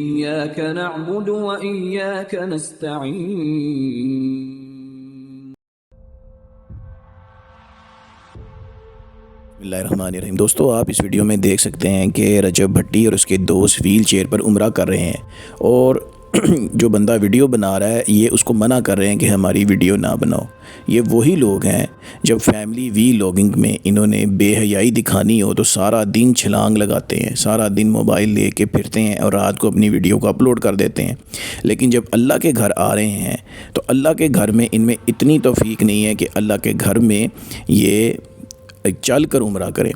إياك نعبد وإياك نستعين بسم اللہ الرحمن الرحیم۔ دوستو، آپ اس ویڈیو میں دیکھ سکتے ہیں کہ رجب بھٹی اور اس کے دوست ویل چیئر پر عمرہ کر رہے ہیں، اور جو بندہ ویڈیو بنا رہا ہے یہ اس کو منع کر رہے ہیں کہ ہماری ویڈیو نہ بناؤ۔ یہ وہی لوگ ہیں جب فیملی وی لاگنگ میں انہوں نے بے حیائی دکھانی ہو تو سارا دن چھلانگ لگاتے ہیں، سارا دن موبائل لے کے پھرتے ہیں اور رات کو اپنی ویڈیو کو اپلوڈ کر دیتے ہیں۔ لیکن جب اللہ کے گھر آ رہے ہیں تو اللہ کے گھر میں ان میں اتنی توفیق نہیں ہے کہ اللہ کے گھر میں یہ چل کر عمرہ کریں۔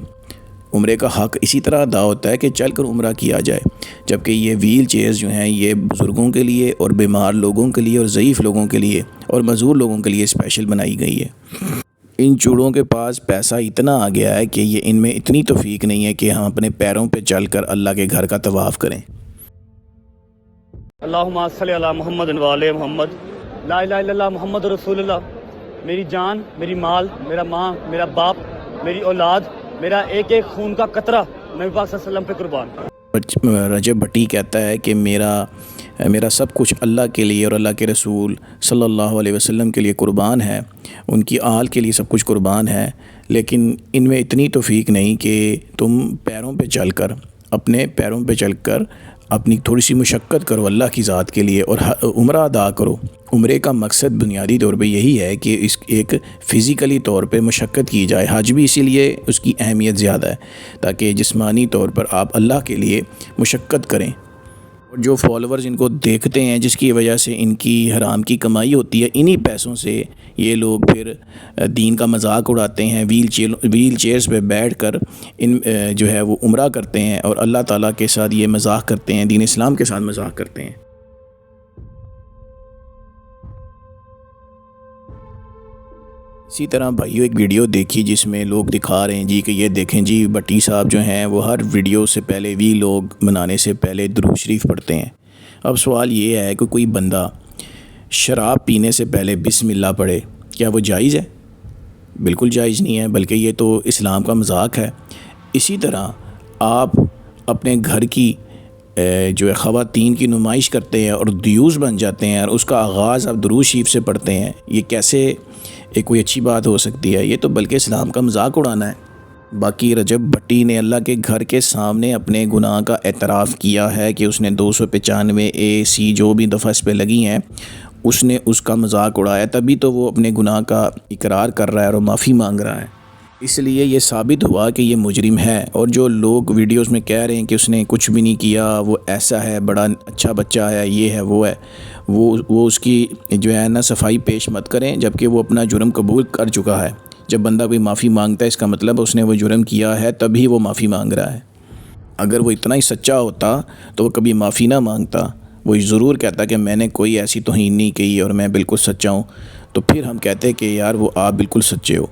عمرے کا حق اسی طرح ادا ہوتا ہے کہ چل کر عمرہ کیا جائے، جبکہ یہ ویل چیئرز جو ہیں یہ بزرگوں کے لیے اور بیمار لوگوں کے لیے اور ضعیف لوگوں کے لیے اور معذور لوگوں کے لیے اسپیشل بنائی گئی ہے۔ ان چوڑوں کے پاس پیسہ اتنا آ گیا ہے کہ یہ ان میں اتنی توفیق نہیں ہے کہ ہم اپنے پیروں پہ چل کر اللہ کے گھر کا طواف کریں۔ اللہم صلی علی محمد و آل محمد، لا الہ الا اللہ محمد رسول اللہ۔ میری جان، میری مال، میرا ماں، میرا باپ، میری اولاد، میرا ایک ایک خون کا قطرہ نبی پاک صلی اللہ علیہ وسلم پہ قربان۔ رجب بھٹی کہتا ہے کہ میرا سب کچھ اللہ کے لیے اور اللہ کے رسول صلی اللہ علیہ وسلم کے لیے قربان ہے، ان کی آل کے لیے سب کچھ قربان ہے، لیکن ان میں اتنی توفیق نہیں کہ تم پیروں پہ چل کر اپنی تھوڑی سی مشقت کرو اللہ کی ذات کے لیے اور عمرہ ادا کرو۔ عمرے کا مقصد بنیادی طور پہ یہی ہے کہ اس ایک فزیکلی طور پہ مشقت کی جائے۔ حج بھی اسی لیے اس کی اہمیت زیادہ ہے تاکہ جسمانی طور پر آپ اللہ کے لیے مشقت کریں۔ اور جو فالورز ان کو دیکھتے ہیں جس کی وجہ سے ان کی حرام کی کمائی ہوتی ہے، انہی پیسوں سے یہ لوگ پھر دین کا مذاق اڑاتے ہیں، ویل چیئرز پہ بیٹھ کر جو ہے وہ عمرہ کرتے ہیں اور اللہ تعالیٰ کے ساتھ یہ مذاق کرتے ہیں، دین اسلام کے ساتھ مذاق کرتے ہیں۔ اسی طرح بھائیو ایک ویڈیو دیکھی جس میں لوگ دکھا رہے ہیں جی کہ یہ دیکھیں جی بھٹی صاحب جو ہیں وہ ہر ویڈیو سے پہلے وی لوگ بنانے سے پہلے درود شریف پڑھتے ہیں۔ اب سوال یہ ہے کہ کوئی بندہ شراب پینے سے پہلے بسم اللہ پڑھے، کیا وہ جائز ہے؟ بالکل جائز نہیں ہے، بلکہ یہ تو اسلام کا مذاق ہے۔ اسی طرح آپ اپنے گھر کی جو ہے خواتین کی نمائش کرتے ہیں اور دیوز بن جاتے ہیں اور اس کا آغاز آپ درود شریف سے پڑھتے ہیں، یہ کیسے کوئی اچھی بات ہو سکتی ہے؟ یہ تو بلکہ اسلام کا مذاق اڑانا ہے۔ باقی رجب بھٹی نے اللہ کے گھر کے سامنے اپنے گناہ کا اعتراف کیا ہے کہ اس نے 295 AC جو بھی دفعہ اس پہ لگی ہیں اس نے اس کا مذاق اڑایا، تبھی تو وہ اپنے گناہ کا اقرار کر رہا ہے اور معافی مانگ رہا ہے۔ اس لیے یہ ثابت ہوا کہ یہ مجرم ہے، اور جو لوگ ویڈیوز میں کہہ رہے ہیں کہ اس نے کچھ بھی نہیں کیا، وہ ایسا ہے، بڑا اچھا بچہ ہے، یہ ہے وہ ہے، وہ اس کی جو ہے نا صفائی پیش مت کریں، جبکہ وہ اپنا جرم قبول کر چکا ہے۔ جب بندہ کوئی معافی مانگتا ہے اس کا مطلب اس نے وہ جرم کیا ہے، تبھی وہ معافی مانگ رہا ہے۔ اگر وہ اتنا ہی سچا ہوتا تو وہ کبھی معافی نہ مانگتا، وہ ضرور کہتا کہ میں نے کوئی ایسی توہین نہیں کی اور میں بالکل سچا ہوں، تو پھر ہم کہتے کہ یار وہ آپ بالکل سچے ہو،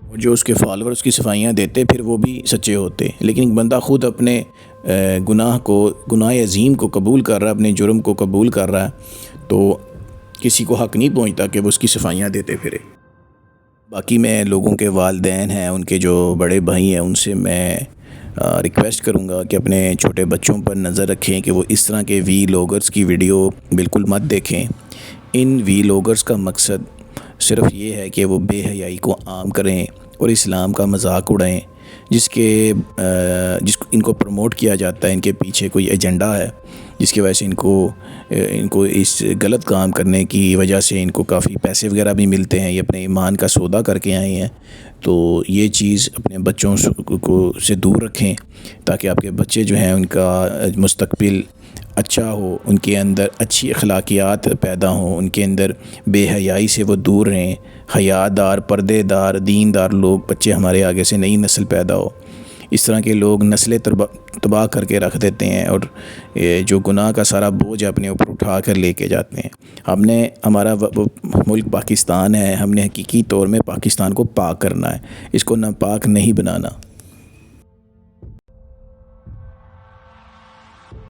اور جو اس کے فالور اس کی صفائیاں دیتے پھر وہ بھی سچے ہوتے۔ لیکن بندہ خود اپنے گناہ عظیم کو قبول کر رہا ہے، اپنے جرم کو قبول کر رہا ہے، تو کسی کو حق نہیں پہنچتا کہ وہ اس کی صفائیاں دیتے پھرے۔ باقی میں لوگوں کے والدین ہیں، ان کے جو بڑے بھائی ہیں، ان سے میں ریکویسٹ کروں گا کہ اپنے چھوٹے بچوں پر نظر رکھیں کہ وہ اس طرح کے وی لاگرز کی ویڈیو بالکل مت دیکھیں۔ ان وی لاگرز کا مقصد صرف یہ ہے کہ وہ بے حیائی کو عام کریں اور اسلام کا مذاق اڑائیں، جس ان کو پروموٹ کیا جاتا ہے، ان کے پیچھے کوئی ایجنڈا ہے جس کی وجہ سے ان کو اس غلط کام کرنے کی وجہ سے ان کو کافی پیسے وغیرہ بھی ملتے ہیں، یہ اپنے ایمان کا سودا کر کے آئے ہیں۔ تو یہ چیز اپنے بچوں سے دور رکھیں تاکہ آپ کے بچے جو ہیں ان کا مستقبل اچھا ہو، ان کے اندر اچھی اخلاقیات پیدا ہوں، ان کے اندر بے حیائی سے وہ دور رہیں، حیا دار، پردے دار، دین دار لوگ بچے ہمارے آگے سے نئی نسل پیدا ہو۔ اس طرح کے لوگ نسلیں تباہ کر کے رکھ دیتے ہیں اور جو گناہ کا سارا بوجھ اپنے اوپر اٹھا کر لے کے جاتے ہیں۔ ہمارا ملک پاکستان ہے، ہم نے حقیقی طور میں پاکستان کو پاک کرنا ہے، اس کو ناپاک نہیں بنانا۔